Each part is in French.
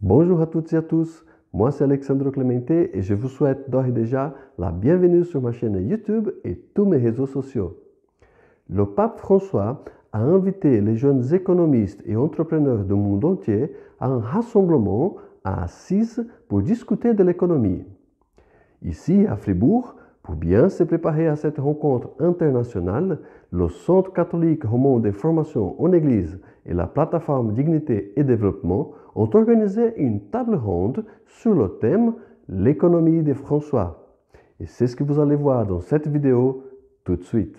Bonjour à toutes et à tous, moi c'est Alexandre Clemente et je vous souhaite d'ores et déjà la bienvenue sur ma chaîne YouTube et tous mes réseaux sociaux. Le pape François a invité les jeunes économistes et entrepreneurs du monde entier à un rassemblement à Assise pour discuter de l'économie. Ici, à Fribourg, pour bien se préparer à cette rencontre internationale, le Centre catholique romain de formation en Église et la plateforme Dignité et Développement ont organisé une table ronde sur le thème « L'économie de François ». Et c'est ce que vous allez voir dans cette vidéo tout de suite.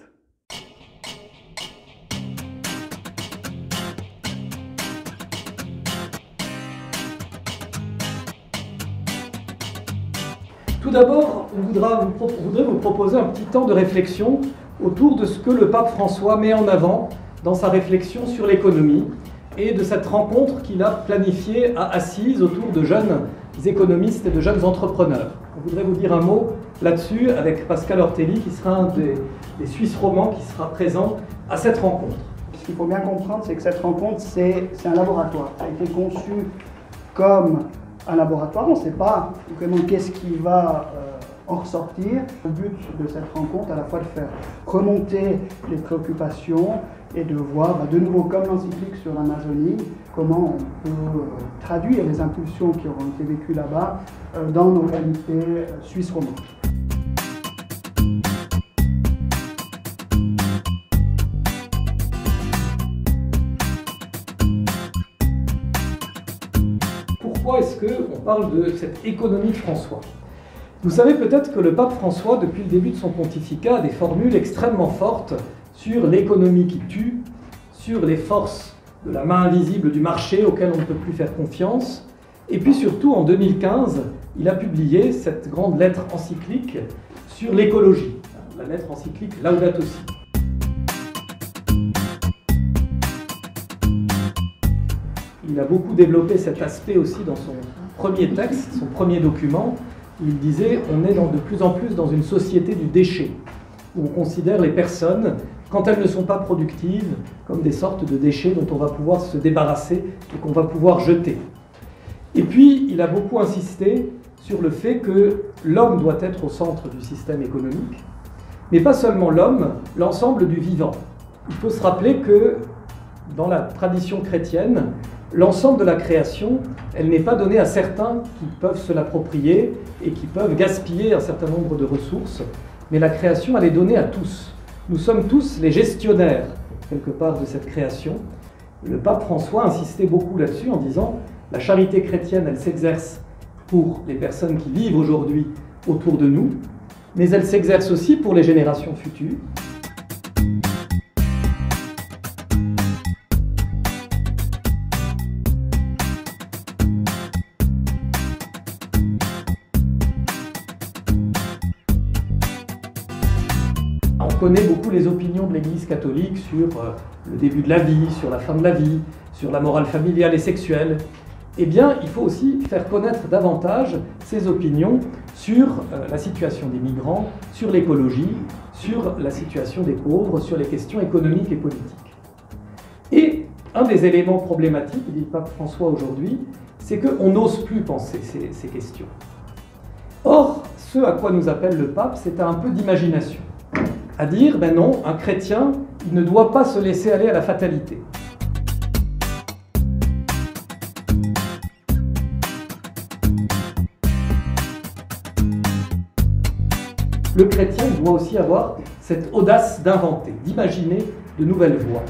Tout d'abord, on voudrait vous proposer un petit temps de réflexion autour de ce que le pape François met en avant dans sa réflexion sur l'économie et de cette rencontre qu'il a planifiée à Assise autour de jeunes économistes et de jeunes entrepreneurs. On voudrait vous dire un mot là-dessus avec Pascal Ortelli, qui sera un des Suisses romands qui sera présent à cette rencontre. Ce qu'il faut bien comprendre, c'est que cette rencontre, c'est un laboratoire. Ça a été conçu comme un laboratoire, on ne sait pas vraiment qu'est-ce qui va en ressortir. Le but de cette rencontre, à la fois de faire remonter les préoccupations et de voir, de nouveau comme l'encyclique sur l'Amazonie, comment on peut traduire les impulsions qui auront été vécues là-bas dans nos réalités suisses romandes. Pourquoi est-ce qu'on parle de cette économie de François? Vous savez peut-être que le pape François, depuis le début de son pontificat, a des formules extrêmement fortes sur l'économie qui tue, sur les forces de la main invisible du marché auquel on ne peut plus faire confiance. Et puis surtout, en 2015, il a publié cette grande lettre encyclique sur l'écologie, la lettre encyclique Laudato Si'. Il a beaucoup développé cet aspect aussi dans son premier texte, son premier document. Il disait « On est de plus en plus dans une société du déchet, où on considère les personnes, quand elles ne sont pas productives, comme des sortes de déchets dont on va pouvoir se débarrasser et qu'on va pouvoir jeter. » Et puis, il a beaucoup insisté sur le fait que l'homme doit être au centre du système économique, mais pas seulement l'homme, l'ensemble du vivant. Il faut se rappeler que dans la tradition chrétienne, l'ensemble de la création, elle n'est pas donnée à certains qui peuvent se l'approprier et qui peuvent gaspiller un certain nombre de ressources, mais la création, elle est donnée à tous. Nous sommes tous les gestionnaires, quelque part, de cette création. Le pape François insistait beaucoup là-dessus en disant « La charité chrétienne, elle s'exerce pour les personnes qui vivent aujourd'hui autour de nous, mais elle s'exerce aussi pour les générations futures. » On connaît beaucoup les opinions de l'Église catholique sur le début de la vie, sur la fin de la vie, sur la morale familiale et sexuelle. Eh bien, il faut aussi faire connaître davantage ces opinions sur la situation des migrants, sur l'écologie, sur la situation des pauvres, sur les questions économiques et politiques. Et un des éléments problématiques, dit le pape François aujourd'hui, c'est qu'on n'ose plus penser ces questions. Or, ce à quoi nous appelle le pape, c'est un peu d'imagination. À dire, ben non, un chrétien, il ne doit pas se laisser aller à la fatalité. Le chrétien, il doit aussi avoir cette audace d'inventer, d'imaginer de nouvelles voies.